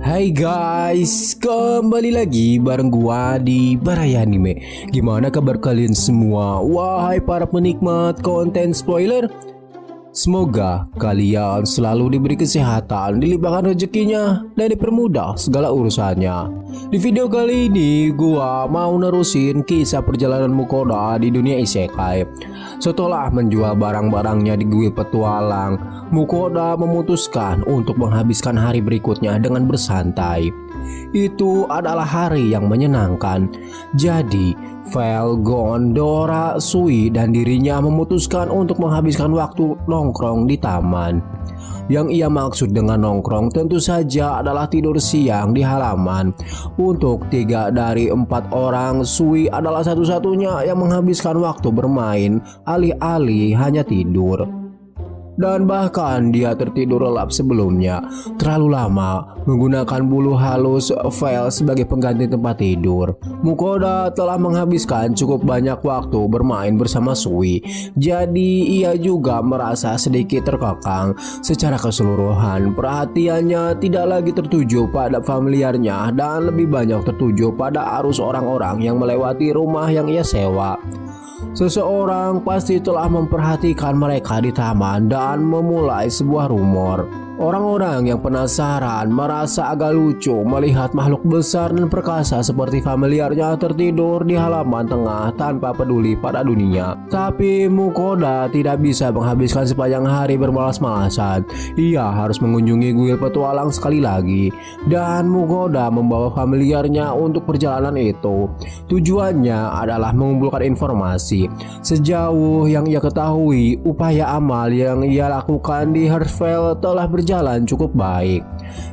Hai guys, kembali lagi bareng gua di Baraya Anime. Gimana kabar kalian semua? Wahai para penikmat konten spoiler, semoga kalian selalu diberi kesehatan, dilimpahkan rezekinya, dan dipermudah segala urusannya. Di video kali ini gua mau nerusin kisah perjalanan Mukoda di dunia isekai. Setelah menjual barang-barangnya di kuil petualang, Mukoda memutuskan untuk menghabiskan hari berikutnya dengan bersantai. Itu adalah hari yang menyenangkan. Jadi, Vel, Gon, Dora, Sui, dan dirinya memutuskan untuk menghabiskan waktu nongkrong di taman. Yang ia maksud dengan nongkrong tentu saja adalah tidur siang di halaman. Untuk 3 dari 4 orang, Sui adalah satu-satunya yang menghabiskan waktu bermain alih-alih hanya tidur. Dan bahkan dia tertidur lelap sebelumnya, terlalu lama menggunakan bulu halus Vel sebagai pengganti tempat tidur. Mukoda telah menghabiskan cukup banyak waktu bermain bersama Sui, jadi ia juga merasa sedikit terkekang. Secara keseluruhan, perhatiannya tidak lagi tertuju pada familiarnya dan lebih banyak tertuju pada arus orang-orang yang melewati rumah yang ia sewa. Seseorang pasti telah memperhatikan mereka di taman dan memulai sebuah rumor. Orang-orang yang penasaran merasa agak lucu melihat makhluk besar dan perkasa seperti familiarnya tertidur di halaman tengah tanpa peduli pada dunia. Tapi Mukoda tidak bisa menghabiskan sepanjang hari bermalas-malasan. Ia harus mengunjungi kuil petualang sekali lagi, dan Mukoda membawa familiarnya untuk perjalanan itu. Tujuannya adalah mengumpulkan informasi. Sejauh yang ia ketahui, upaya amal yang ia lakukan di Hearthfell telah berjalan cukup baik.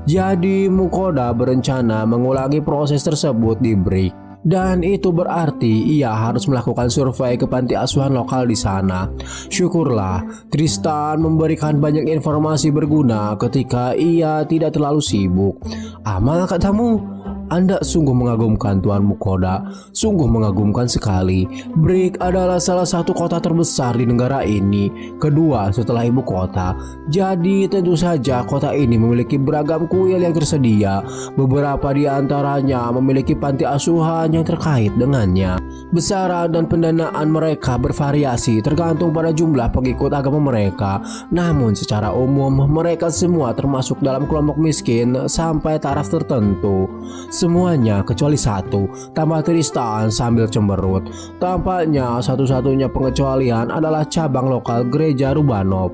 Jadi Mukoda berencana mengulangi proses tersebut di Brick. Dan itu berarti ia harus melakukan survei ke panti asuhan lokal di sana. Syukurlah Tristan memberikan banyak informasi berguna ketika ia tidak terlalu sibuk. Amal katamu? Anda sungguh mengagumkan Tuan Mukoda, sungguh mengagumkan sekali. Brick adalah salah satu kota terbesar di negara ini, kedua setelah ibu kota. Jadi tentu saja kota ini memiliki beragam kuil yang tersedia. Beberapa di antaranya memiliki panti asuhan yang terkait dengannya. Besaran dan pendanaan mereka bervariasi tergantung pada jumlah pengikut agama mereka. Namun secara umum mereka semua termasuk dalam kelompok miskin sampai taraf tertentu. Semuanya kecuali satu, tambah Tristan sambil cemberut. Tampaknya satu-satunya pengecualian adalah cabang lokal gereja Rubanov.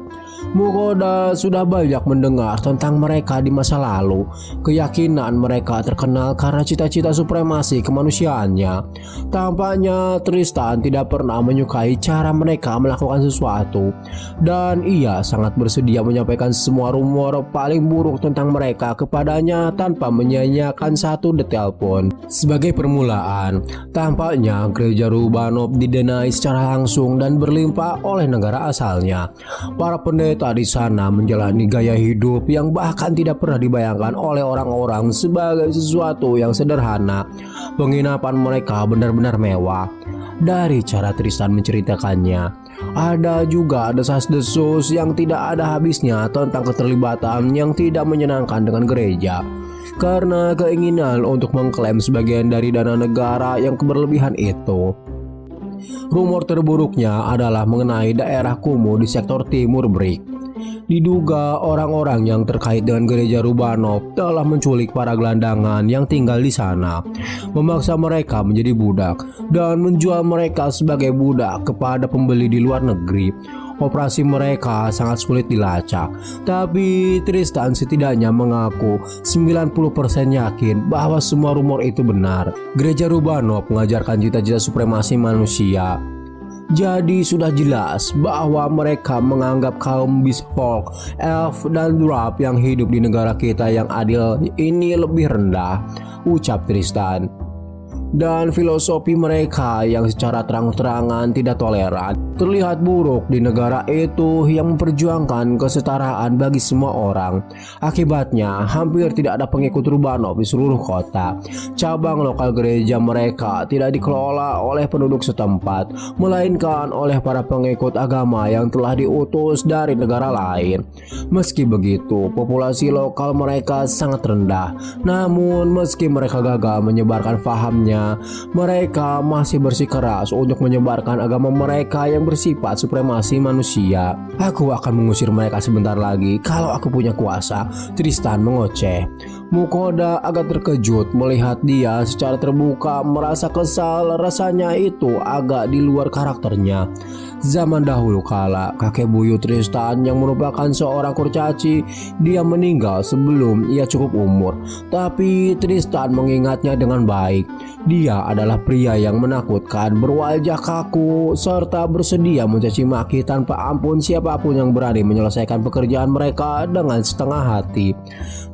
Mukoda sudah banyak mendengar tentang mereka di masa lalu. Keyakinan mereka terkenal karena cita-cita supremasi kemanusiaannya. Tampaknya Tristan tidak pernah menyukai cara mereka melakukan sesuatu, dan ia sangat bersedia menyampaikan semua rumor paling buruk tentang mereka kepadanya tanpa menyia-nyiakan satu detail pun. Sebagai permulaan, tampaknya gereja Rubanov didanai secara langsung dan berlimpah oleh negara asalnya. Para pendeta di sana menjalani gaya hidup yang bahkan tidak pernah dibayangkan oleh orang-orang sebagai sesuatu yang sederhana. Penginapan mereka benar-benar mewah. Dari cara Tristan menceritakannya, ada juga desas-desus yang tidak ada habisnya tentang keterlibatan yang tidak menyenangkan dengan gereja, karena keinginan untuk mengklaim sebagian dari dana negara yang berlebihan itu. Rumor terburuknya adalah mengenai daerah kumuh di sektor timur Brick. Diduga orang-orang yang terkait dengan gereja Rubanov telah menculik para gelandangan yang tinggal di sana, memaksa mereka menjadi budak, dan menjual mereka sebagai budak kepada pembeli di luar negeri. Operasi mereka sangat sulit dilacak, tapi Tristan setidaknya mengaku 90% yakin bahwa semua rumor itu benar. Gereja Rubanov mengajarkan cita-cita supremasi manusia. Jadi sudah jelas bahwa mereka menganggap kaum Beast Folk, Elf, dan Dwarf yang hidup di negara kita yang adil ini lebih rendah, ucap Tristan. dan filosofi mereka yang secara terang-terangan tidak toleran terlihat buruk di negara itu yang memperjuangkan kesetaraan bagi semua orang. Akibatnya hampir tidak ada pengikut Rubanov di seluruh kota. Cabang lokal gereja mereka tidak dikelola oleh penduduk setempat, melainkan oleh para pengikut agama yang telah diutus dari negara lain. Meski begitu, populasi lokal mereka sangat rendah. Namun meski mereka gagal menyebarkan pahamnya, mereka masih bersikeras untuk menyebarkan agama mereka yang bersifat supremasi manusia. Aku akan mengusir mereka sebentar lagi kalau aku punya kuasa, Tristan mengoceh. Mukoda agak terkejut melihat dia secara terbuka merasa kesal, rasanya itu agak di luar karakternya. Zaman dahulu kala, kakek buyut Tristan yang merupakan seorang kurcaci, dia meninggal sebelum ia cukup umur. Tapi Tristan mengingatnya dengan baik. Dia adalah pria yang menakutkan, berwajah kaku, serta bersedia mencaci maki tanpa ampun siapapun yang berani menyelesaikan pekerjaan mereka dengan setengah hati.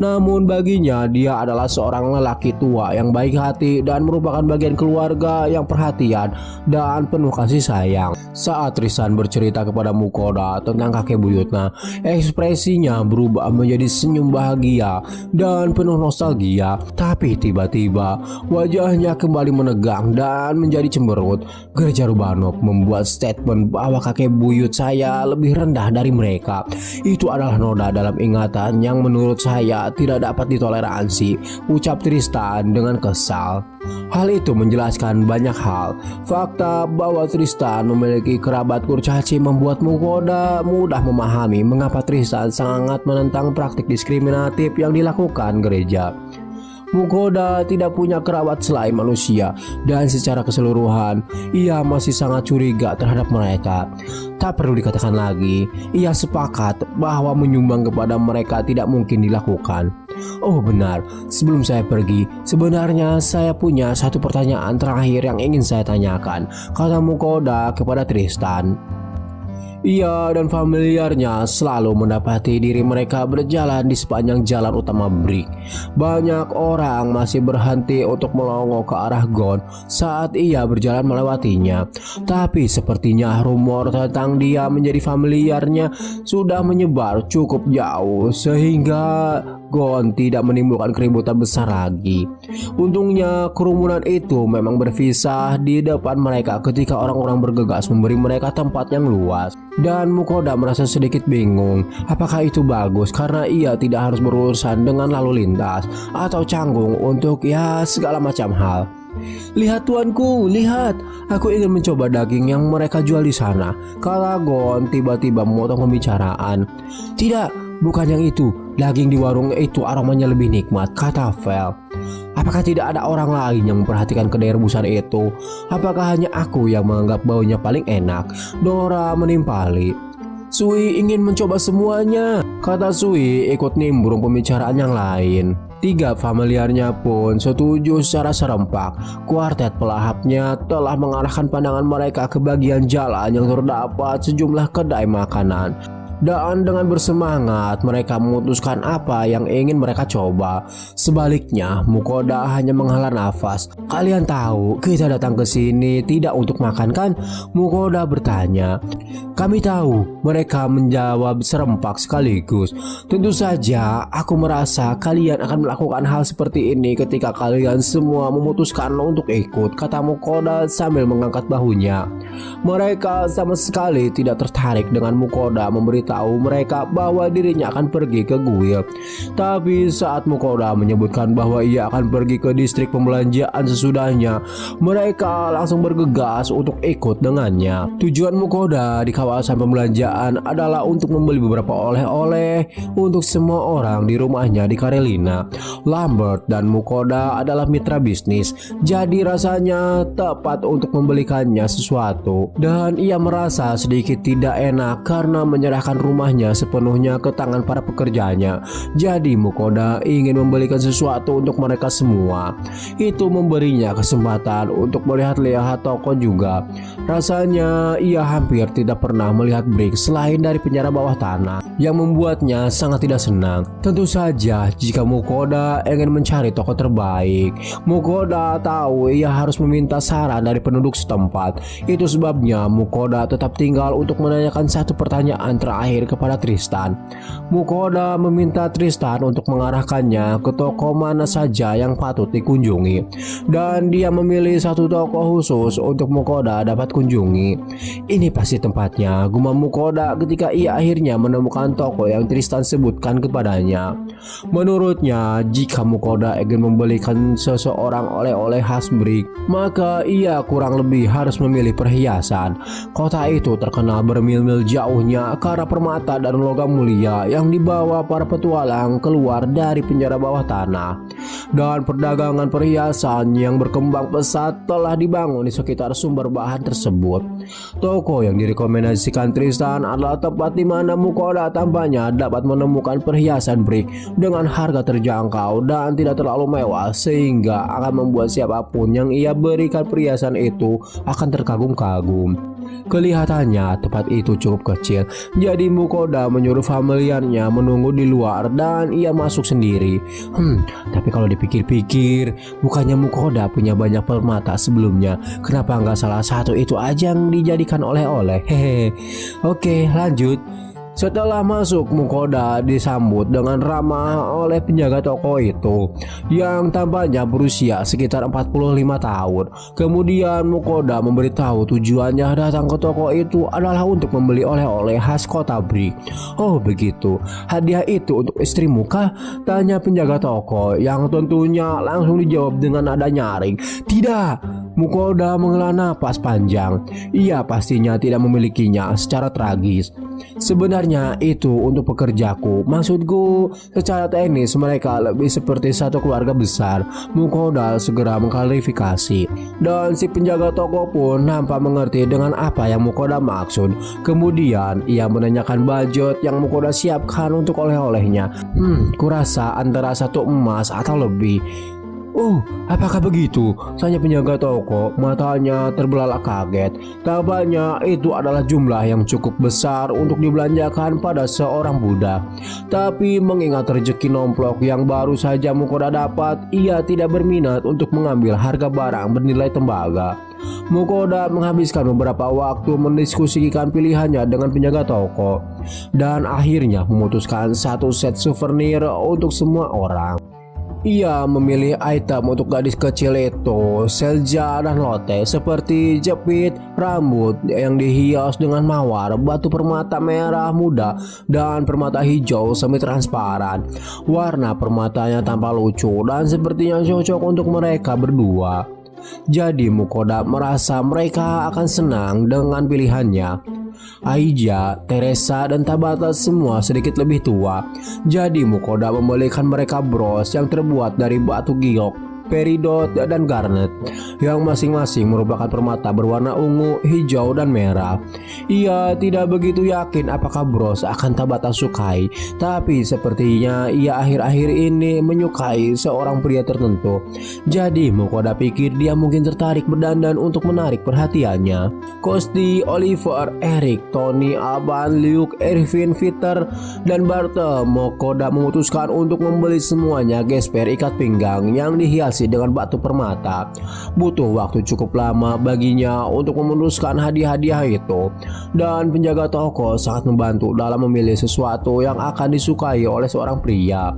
Namun baginya dia adalah seorang lelaki tua yang baik hati dan merupakan bagian keluarga yang perhatian dan penuh kasih sayang. Saat Tristan bercerita kepada Mukoda tentang kakek buyutnya, ekspresinya berubah menjadi senyum bahagia dan penuh nostalgia. Tapi tiba-tiba wajahnya kembali menegang dan menjadi cemberut. Gereja Rubanov membuat statement bahwa kakek buyut saya lebih rendah dari mereka. Itu adalah noda dalam ingatan yang menurut saya tidak dapat ditoleransi, ucap Tristan dengan kesal. Hal itu menjelaskan banyak hal. Fakta bahwa Tristan memiliki kerabat kurcaci membuat Mukoda mudah memahami mengapa Tristan sangat menentang praktik diskriminatif yang dilakukan gereja. Mukoda tidak punya kerabat selain manusia dan secara keseluruhan ia masih sangat curiga terhadap mereka. Tak perlu dikatakan lagi, ia sepakat bahwa menyumbang kepada mereka tidak mungkin dilakukan. Oh benar, sebelum saya pergi, sebenarnya saya punya satu pertanyaan terakhir yang ingin saya tanyakan, kata Mukoda kepada Tristan. Ia dan familiarnya selalu mendapati diri mereka berjalan di sepanjang jalan utama Brick. Banyak orang masih berhenti untuk melongo ke arah Gon saat ia berjalan melewatinya. Tapi sepertinya rumor tentang dia menjadi familiarnya sudah menyebar cukup jauh sehingga Gon tidak menimbulkan keributan besar lagi. Untungnya kerumunan itu memang berpisah di depan mereka ketika orang-orang bergegas memberi mereka tempat yang luas. Dan Mukoda merasa sedikit bingung apakah itu bagus karena ia tidak harus berurusan dengan lalu lintas atau canggung untuk segala macam hal. Lihat tuanku, lihat, aku ingin mencoba daging yang mereka jual di sana, kata Gon tiba-tiba memotong pembicaraan. Tidak, bukan yang itu, daging di warung itu aromanya lebih nikmat, kata Vel. Apakah tidak ada orang lain yang memperhatikan kedai rebusan itu? Apakah hanya aku yang menganggap baunya paling enak? Dora menimpali. Sui ingin mencoba semuanya, kata Sui ikut nimbrung pembicaraan yang lain. Tiga familiarnya pun setuju secara serempak. Kuartet pelahapnya telah mengarahkan pandangan mereka ke bagian jalan yang terdapat sejumlah kedai makanan. Dan dengan bersemangat mereka memutuskan apa yang ingin mereka coba. Sebaliknya Mukoda hanya menghela nafas. Kalian tahu kita datang ke sini tidak untuk makan kan? Mukoda bertanya. Kami tahu, mereka menjawab serempak sekaligus. Tentu saja aku merasa kalian akan melakukan hal seperti ini ketika kalian semua memutuskan untuk ikut, kata Mukoda sambil mengangkat bahunya. Mereka sama sekali tidak tertarik dengan Mukoda memberitahu mereka bahwa dirinya akan pergi ke guild. Tapi saat Mukoda menyebutkan bahwa ia akan pergi ke distrik pembelanjaan sesudahnya, mereka langsung bergegas untuk ikut dengannya. Tujuan Mukoda di kawasan pembelanjaan adalah untuk membeli beberapa oleh-oleh untuk semua orang di rumahnya di Karelina. Lambert dan Mukoda adalah mitra bisnis, jadi rasanya tepat untuk membelikannya sesuatu. Dan ia merasa sedikit tidak enak karena menyerahkan menyerahkan rumahnya sepenuhnya ke tangan para pekerjanya. Jadi Mukoda ingin membelikan sesuatu untuk mereka semua. Itu memberinya kesempatan untuk melihat-lihat toko juga. Rasanya ia hampir tidak pernah melihat Brick selain dari penjara bawah tanah, yang membuatnya sangat tidak senang. Tentu saja jika Mukoda ingin mencari toko terbaik, Mukoda tahu ia harus meminta saran dari penduduk setempat. Itu sebabnya Mukoda tetap tinggal untuk menanyakan satu pertanyaan terakhir kepada Tristan. Mukoda meminta Tristan untuk mengarahkannya ke toko mana saja yang patut dikunjungi, dan dia memilih satu toko khusus untuk Mukoda dapat kunjungi. Ini pasti tempatnya, gumam Mukoda ketika ia akhirnya menemukan toko yang Tristan sebutkan kepadanya. Menurutnya, jika Mukoda ingin membelikan seseorang oleh-oleh khas Brick, maka ia kurang lebih harus memilih perhiasan. Kota itu terkenal bermil-mil jauhnya ke arah permata dan logam mulia yang dibawa para petualang keluar dari penjara bawah tanah. Dan perdagangan perhiasan yang berkembang pesat telah dibangun di sekitar sumber bahan tersebut. Toko yang direkomendasikan Tristan adalah tempat di mana Mukoda tampaknya dapat menemukan perhiasan Brick dengan harga terjangkau dan tidak terlalu mewah, sehingga akan membuat siapapun yang ia berikan perhiasan itu akan terkagum-kagum. Kelihatannya tempat itu cukup kecil, jadi Mukoda menyuruh familiarnya menunggu di luar dan ia masuk sendiri. Tapi kalau dipikir-pikir, bukannya Mukoda punya banyak permata sebelumnya, kenapa nggak salah satu itu aja yang dijadikan oleh-oleh? Hehe. Oke, lanjut. Setelah masuk, Mukoda disambut dengan ramah oleh penjaga toko itu yang tampaknya berusia sekitar 45 tahun. Kemudian Mukoda memberitahu tujuannya datang ke toko itu adalah untuk membeli oleh-oleh khas kota Brick. Oh begitu, hadiah itu untuk istrimu kah? Tanya penjaga toko, yang tentunya langsung dijawab dengan nada nyaring. Tidak. Mukoda menghela napas panjang. Ia pastinya tidak memilikinya secara tragis. Sebenarnya itu untuk pekerjaku. Maksudku, secara teknis mereka lebih seperti satu keluarga besar. Mukoda segera mengklarifikasi. Dan si penjaga toko pun nampak mengerti dengan apa yang Mukoda maksud. Kemudian ia menanyakan budget yang Mukoda siapkan untuk oleh-olehnya. Kurasa antara 1 emas atau lebih. Oh, apakah begitu? Tanya penjaga toko, matanya terbelalak kaget. Tampaknya itu adalah jumlah yang cukup besar untuk dibelanjakan pada seorang budak. Tapi mengingat rezeki nomplok yang baru saja Mukoda dapat, ia tidak berminat untuk mengambil harga barang bernilai tembaga. Mukoda menghabiskan beberapa waktu mendiskusikan pilihannya dengan penjaga toko, dan akhirnya memutuskan satu set souvenir untuk semua orang. Ia memilih item untuk gadis kecil itu, Selja dan Lotte, seperti jepit rambut yang dihias dengan mawar, batu permata merah muda, dan permata hijau semi transparan. Warna permatanya tampak lucu dan sepertinya cocok untuk mereka berdua. Jadi Mukoda merasa mereka akan senang dengan pilihannya. Aija, Teresa, dan Tabata semua sedikit lebih tua. Jadi Mukoda membelikan mereka bros yang terbuat dari batu giok, peridot, dan garnet, yang masing-masing merupakan permata berwarna ungu, hijau, dan merah. Ia tidak begitu yakin apakah bros akan Tabata sukai, tapi sepertinya ia akhir-akhir ini menyukai seorang pria tertentu. Jadi Mukoda pikir dia mungkin tertarik berdandan untuk menarik perhatiannya. Kosti, Oliver, Eric, Tony, Alban, Luke, Irvin, Peter, dan Bartel. Mukoda memutuskan untuk membeli semuanya gesper ikat pinggang yang dihias dengan batu permata. Butuh waktu cukup lama baginya untuk memutuskan hadiah-hadiah itu, dan penjaga toko sangat membantu dalam memilih sesuatu yang akan disukai oleh seorang pria.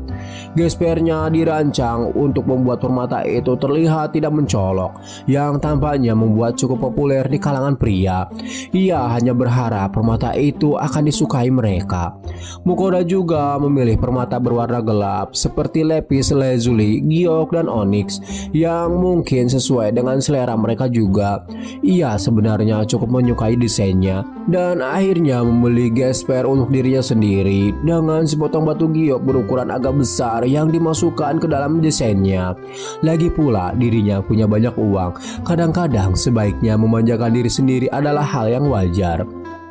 Gespernya dirancang untuk membuat permata itu terlihat tidak mencolok, yang tampaknya membuat cukup populer di kalangan pria. Ia hanya berharap permata itu akan disukai mereka. Mukoda juga memilih permata berwarna gelap seperti lapis lazuli, giok, dan onyx, yang mungkin sesuai dengan selera mereka juga. Ia sebenarnya cukup menyukai desainnya, dan akhirnya membeli gesper untuk dirinya sendiri dengan sepotong batu giok berukuran agak besar yang dimasukkan ke dalam desainnya. Lagi pula dirinya punya banyak uang. Kadang-kadang sebaiknya memanjakan diri sendiri adalah hal yang wajar.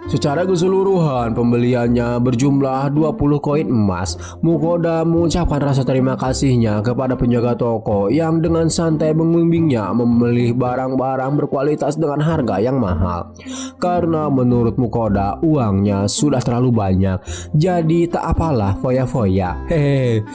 Secara keseluruhan pembeliannya berjumlah 20 koin emas. Mukoda mengucapkan rasa terima kasihnya kepada penjaga toko yang dengan santai membimbingnya memilih barang-barang berkualitas dengan harga yang mahal. Karena menurut Mukoda uangnya sudah terlalu banyak, jadi tak apalah foya-foya. Hehehe.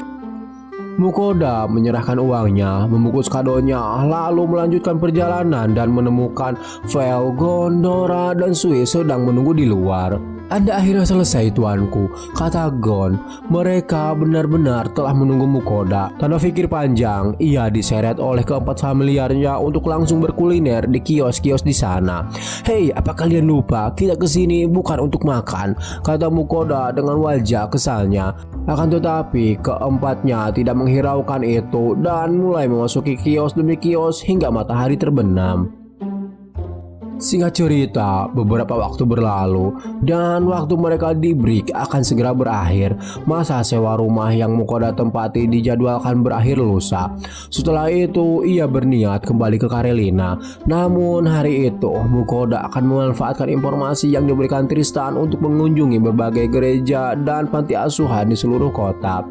Mukoda menyerahkan uangnya, membungkus kadonya, lalu melanjutkan perjalanan dan menemukan Vel, Gondora, dan Sui sedang menunggu di luar. "Anda akhirnya selesai, tuanku," kata Gon. Mereka benar-benar telah menunggu Mukoda. Tanpa pikir panjang, ia diseret oleh keempat familiarnya untuk langsung berkuliner di kios-kios di sana. "Hei, apa kalian lupa? Kita kesini bukan untuk makan," kata Mukoda dengan wajah kesalnya. Akan tetapi keempatnya tidak menghiraukan itu dan mulai memasuki kios demi kios hingga matahari terbenam. Singkat cerita, beberapa waktu berlalu dan waktu mereka di break akan segera berakhir. Masa sewa rumah yang Mukoda tempati dijadwalkan berakhir lusa. Setelah itu ia berniat kembali ke Karelina. Namun hari itu Mukoda akan memanfaatkan informasi yang diberikan Tristan untuk mengunjungi berbagai gereja dan panti asuhan di seluruh kota.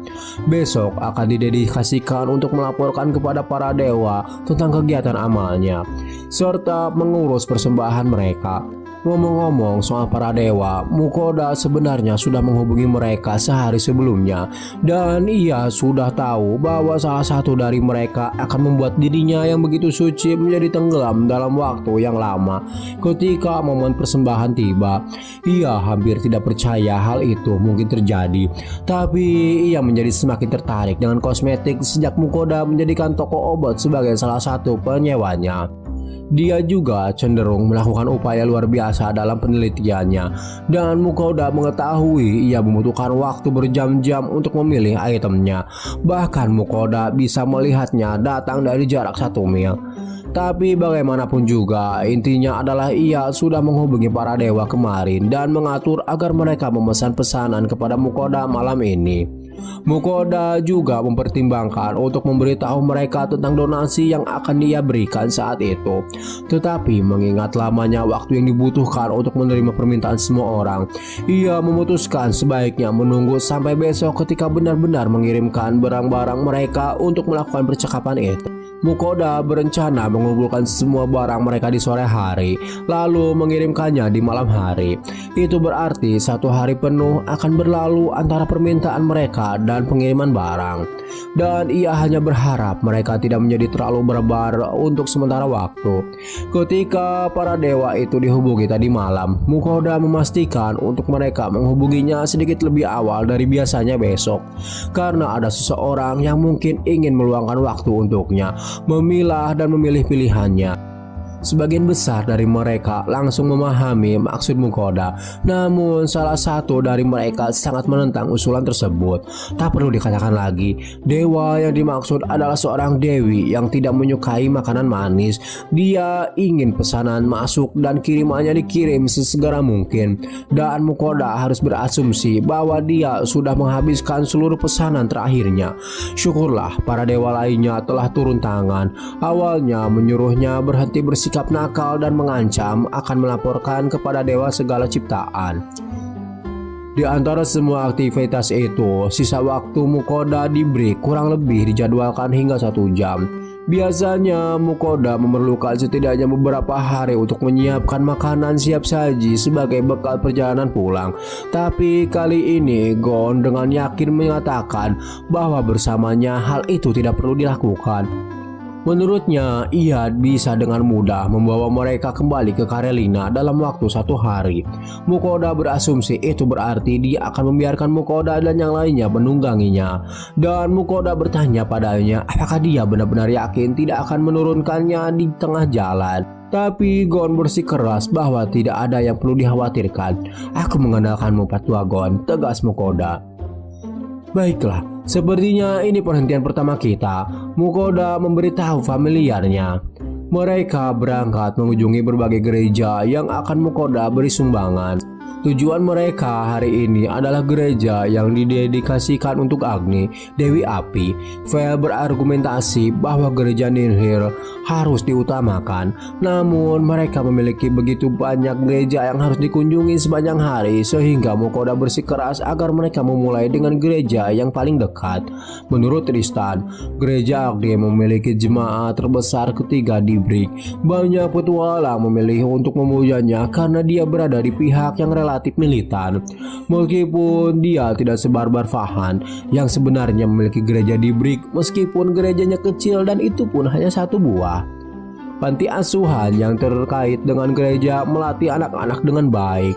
Besok akan didedikasikan untuk melaporkan kepada para dewa tentang kegiatan amalnya serta mengurus persembahan mereka. Ngomong-ngomong soal para dewa, Mukoda sebenarnya sudah menghubungi mereka sehari sebelumnya dan ia sudah tahu bahwa salah satu dari mereka akan membuat dirinya yang begitu suci menjadi tenggelam dalam waktu yang lama. Ketika momen persembahan tiba, ia hampir tidak percaya hal itu mungkin terjadi, tapi ia menjadi semakin tertarik dengan kosmetik sejak Mukoda menjadikan toko obat sebagai salah satu penyewanya. Dia juga cenderung melakukan upaya luar biasa dalam penelitiannya dan Mukoda mengetahui ia membutuhkan waktu berjam-jam untuk memilih itemnya. Bahkan Mukoda bisa melihatnya datang dari jarak 1 mil. Tapi bagaimanapun juga, intinya adalah ia sudah menghubungi para dewa kemarin dan mengatur agar mereka memesan pesanan kepada Mukoda malam ini. Mukoda juga mempertimbangkan untuk memberitahu mereka tentang donasi yang akan dia berikan saat itu. Tetapi mengingat lamanya waktu yang dibutuhkan untuk menerima permintaan semua orang, ia memutuskan sebaiknya menunggu sampai besok ketika benar-benar mengirimkan barang-barang mereka untuk melakukan percakapan itu. Mukoda berencana mengumpulkan semua barang mereka di sore hari, lalu mengirimkannya di malam hari. Itu berarti 1 hari penuh akan berlalu antara permintaan mereka dan pengiriman barang. Dan ia hanya berharap mereka tidak menjadi terlalu barbar untuk sementara waktu. Ketika para dewa itu dihubungi tadi malam, Mukoda memastikan untuk mereka menghubunginya sedikit lebih awal dari biasanya besok. Karena ada seseorang yang mungkin ingin meluangkan waktu untuknya memilah dan memilih pilihannya. Sebagian besar dari mereka langsung memahami maksud Mukoda, namun salah satu dari mereka sangat menentang usulan tersebut. Tak perlu dikatakan lagi, dewa yang dimaksud adalah seorang dewi yang tidak menyukai makanan manis. Dia ingin pesanan masuk dan kirimannya dikirim sesegera mungkin, dan Mukoda harus berasumsi bahwa dia sudah menghabiskan seluruh pesanan terakhirnya. Syukurlah para dewa lainnya telah turun tangan. Awalnya menyuruhnya berhenti bersikap nakal dan mengancam akan melaporkan kepada dewa segala ciptaan. Di antara semua aktivitas itu, sisa waktu Mukoda di break kurang lebih dijadwalkan hingga 1 jam. Biasanya Mukoda memerlukan setidaknya beberapa hari untuk menyiapkan makanan siap saji sebagai bekal perjalanan pulang. Tapi kali ini Gon dengan yakin menyatakan bahwa bersamanya hal itu tidak perlu dilakukan. Menurutnya, ia bisa dengan mudah membawa mereka kembali ke Karelina dalam waktu 1 hari. Mukoda berasumsi itu berarti dia akan membiarkan Mukoda dan yang lainnya menungganginya. Dan Mukoda bertanya padanya apakah dia benar-benar yakin tidak akan menurunkannya di tengah jalan. Tapi Gon bersikeras bahwa tidak ada yang perlu dikhawatirkan. "Aku mengandalkanmu, Patua Gon," tegas Mukoda. "Baiklah, sepertinya ini perhentian pertama kita," Mukoda memberitahu familiarnya. Mereka berangkat mengunjungi berbagai gereja yang akan Mukoda beri sumbangan. Tujuan mereka hari ini adalah gereja yang didedikasikan untuk Agni, Dewi Api. Vel berargumentasi bahwa gereja Nirnhir harus diutamakan, namun mereka memiliki begitu banyak gereja yang harus dikunjungi sepanjang hari sehingga Mukoda bersikeras agar mereka memulai dengan gereja yang paling dekat. Menurut Tristan, gereja Agni memiliki jemaat terbesar ketiga di Brik. Banyak petualang memilih untuk memujanya karena dia berada di pihak yang relatif militan. Meskipun dia tidak sebarbar Fahan yang sebenarnya memiliki gereja di Brik, meskipun gerejanya kecil dan itu pun hanya satu buah. Panti asuhan yang terkait dengan gereja melatih anak-anak dengan baik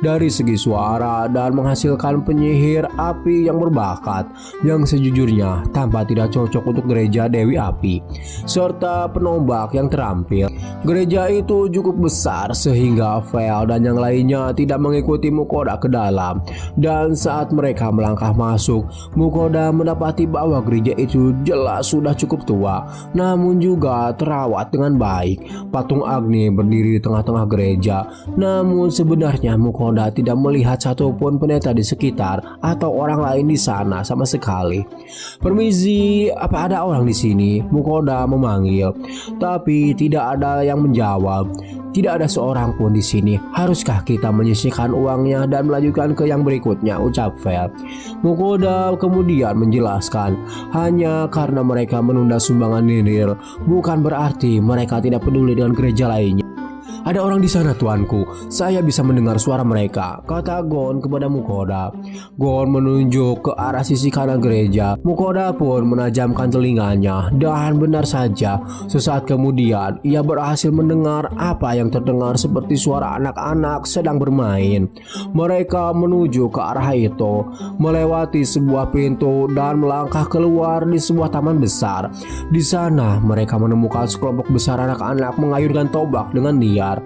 dari segi suara dan menghasilkan penyihir api yang berbakat yang sejujurnya tampak tidak cocok untuk gereja Dewi Api, serta penombak yang terampil. Gereja itu cukup besar sehingga Vel dan yang lainnya tidak mengikuti Mukoda ke dalam, dan saat mereka melangkah masuk, Mukoda mendapati bahwa gereja itu jelas sudah cukup tua namun juga terawat dengan baik. Patung Agni berdiri di tengah-tengah gereja, namun sebenarnya Mukoda tidak melihat satupun pendeta di sekitar atau orang lain di sana sama sekali. "Permisi, apa ada orang di sini?" Mukoda memanggil, tapi tidak ada yang menjawab. "Tidak ada seorang pun di sini. Haruskah kita menyisihkan uangnya dan melanjutkan ke yang berikutnya?" ucap Vel. Mukoda kemudian menjelaskan, hanya karena mereka menunda sumbangan Nirnhir bukan berarti mereka tidak peduli dengan gereja lainnya. "Ada orang di sana, tuanku. Saya bisa mendengar suara mereka," kata Gon kepada Mukoda. Gon menunjuk ke arah sisi kanan gereja. Mukoda pun menajamkan telinganya, dan benar saja, sesaat kemudian ia berhasil mendengar apa yang terdengar seperti suara anak-anak sedang bermain. Mereka menuju ke arah itu, melewati sebuah pintu dan melangkah keluar di sebuah taman besar. Di sana mereka menemukan sekelompok besar anak-anak mengayunkan tombak dengan liar.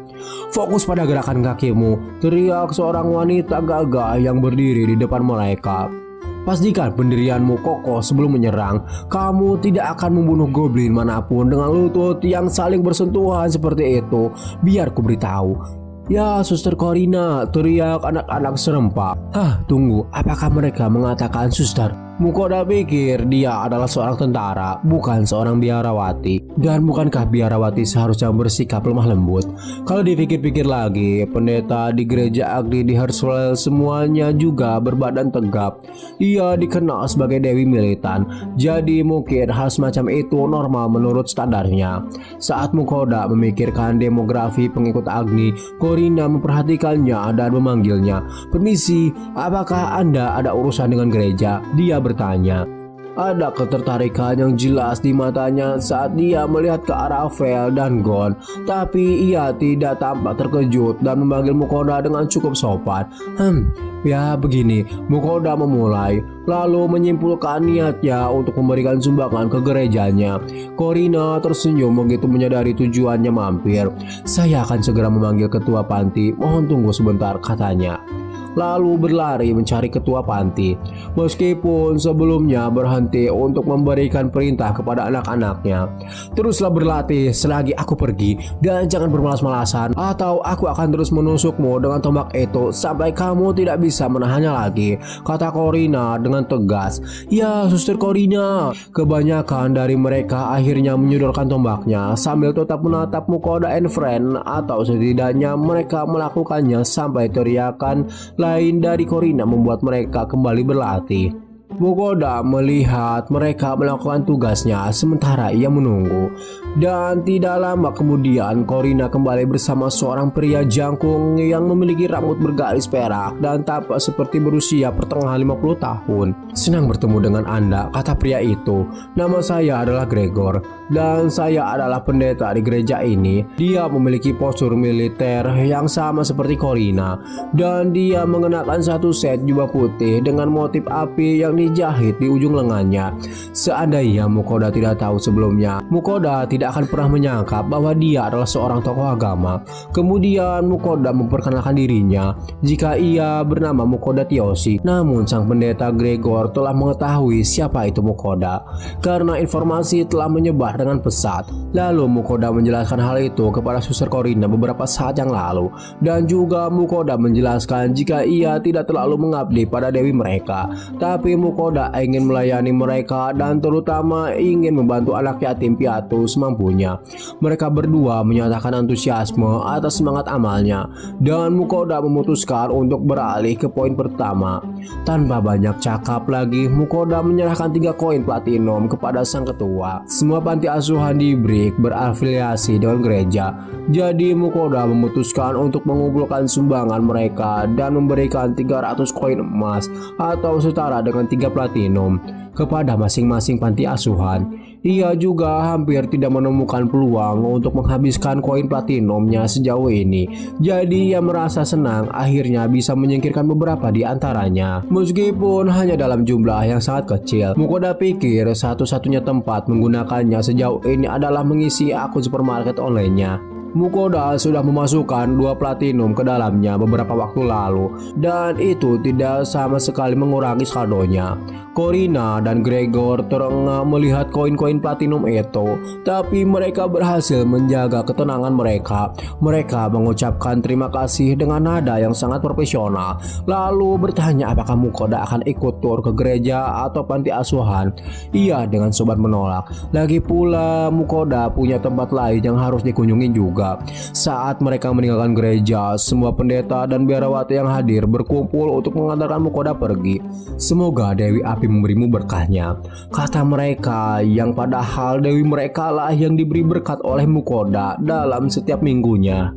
"Fokus pada gerakan kakimu," teriak seorang wanita gagah yang berdiri di depan mereka. "Pastikan pendirianmu kokoh sebelum menyerang. Kamu tidak akan membunuh goblin manapun dengan lutut yang saling bersentuhan seperti itu. Biar ku beritahu." "Ya, Suster Corina," teriak anak-anak serempak. Tunggu, apakah mereka mengatakan suster? Mukoda pikir dia adalah seorang tentara, bukan seorang biarawati. Dan bukankah biarawati seharusnya bersikap lemah lembut? Kalau dipikir-pikir lagi, pendeta di gereja Agni di Hersfeld semuanya juga berbadan tegap. Ia dikenal sebagai dewi militan, jadi mungkin hal semacam itu normal menurut standarnya. Saat Mukoda memikirkan demografi pengikut Agni, Corina memperhatikannya dan memanggilnya. "Permisi, apakah Anda ada urusan dengan gereja?" Dia bertanya. Ada ketertarikan yang jelas di matanya saat dia melihat ke arah Vel dan Gon, tapi ia tidak tampak terkejut dan memanggil Mukoda dengan cukup sopan. Ya begini, Mukoda memulai, lalu menyimpulkan niatnya untuk memberikan sumbangan ke gerejanya. Corina tersenyum begitu menyadari tujuannya mampir. "Saya akan segera memanggil ketua panti, mohon tunggu sebentar," katanya. Lalu berlari mencari ketua panti, meskipun sebelumnya berhenti untuk memberikan perintah kepada anak-anaknya. "Teruslah berlatih selagi aku pergi, dan jangan bermalas-malasan atau aku akan terus menusukmu dengan tombak itu sampai kamu tidak bisa menahannya lagi," kata Corina dengan tegas. "Ya, Suster Corina." Kebanyakan dari mereka akhirnya menyodorkan tombaknya sambil tetap menatap Mukoda and Friend, atau setidaknya mereka melakukannya sampai teriakan lain dari Corina membuat mereka kembali berlatih. Mukoda melihat mereka melakukan tugasnya sementara ia menunggu. Dan tidak lama kemudian Corina kembali bersama seorang pria jangkung yang memiliki rambut bergaris perak dan tampak seperti berusia pertengahan 50 tahun. "Senang bertemu dengan Anda," kata pria itu. "Nama saya adalah Gregor dan saya adalah pendeta di gereja ini." Dia memiliki postur militer yang sama seperti Corina, dan dia mengenakan satu set jubah putih dengan motif api yang dijahit di ujung lengannya. Seandainya Mukoda tidak tahu sebelumnya, Mukoda tidak akan pernah menyangka bahwa dia adalah seorang tokoh agama. Kemudian Mukoda memperkenalkan dirinya jika ia bernama Mukoda Tyoshi. Namun sang pendeta Gregor telah mengetahui siapa itu Mukoda karena informasi telah menyebar dengan pesat. Lalu Mukoda menjelaskan hal itu kepada Suster Korina beberapa saat yang lalu, dan juga Mukoda menjelaskan jika ia tidak terlalu mengabdi pada dewi mereka, tapi Mukoda ingin melayani mereka dan terutama ingin membantu anak yatim piatu semampunya. Mereka berdua menyatakan antusiasme atas semangat amalnya, dan Mukoda memutuskan untuk beralih ke poin pertama. Tanpa banyak cakap lagi, Mukoda menyerahkan 3 koin platinum kepada sang ketua. Semua panti asuhan di Brick berafiliasi dengan gereja, jadi Mukoda memutuskan untuk mengumpulkan sumbangan mereka dan memberikan 300 koin emas atau setara dengan 3 platinum kepada masing-masing panti asuhan. Ia juga hampir tidak menemukan peluang untuk menghabiskan koin platinumnya sejauh ini, jadi ia merasa senang akhirnya bisa menyingkirkan beberapa di antaranya. Meskipun hanya dalam jumlah yang sangat kecil, Mukoda pikir satu-satunya tempat menggunakannya sejauh ini adalah mengisi akun supermarket online-nya. Mukoda sudah memasukkan 2 platinum ke dalamnya beberapa waktu lalu, dan itu tidak sama sekali mengurangi saldonya. Korina dan Gregor terengah melihat koin-koin platinum itu, tapi mereka berhasil menjaga ketenangan mereka. Mereka mengucapkan terima kasih dengan nada yang sangat profesional, lalu bertanya apakah Mukoda akan ikut tur ke gereja atau panti asuhan. Ia dengan sobat menolak. Lagi pula Mukoda punya tempat lain yang harus dikunjungi juga. Saat mereka meninggalkan gereja, semua pendeta dan biarawati yang hadir berkumpul untuk mengantarkan Mukoda pergi. Semoga Dewi Api memberimu berkahnya, kata mereka, yang padahal Dewi mereka lah yang diberi berkat oleh Mukoda dalam setiap minggunya.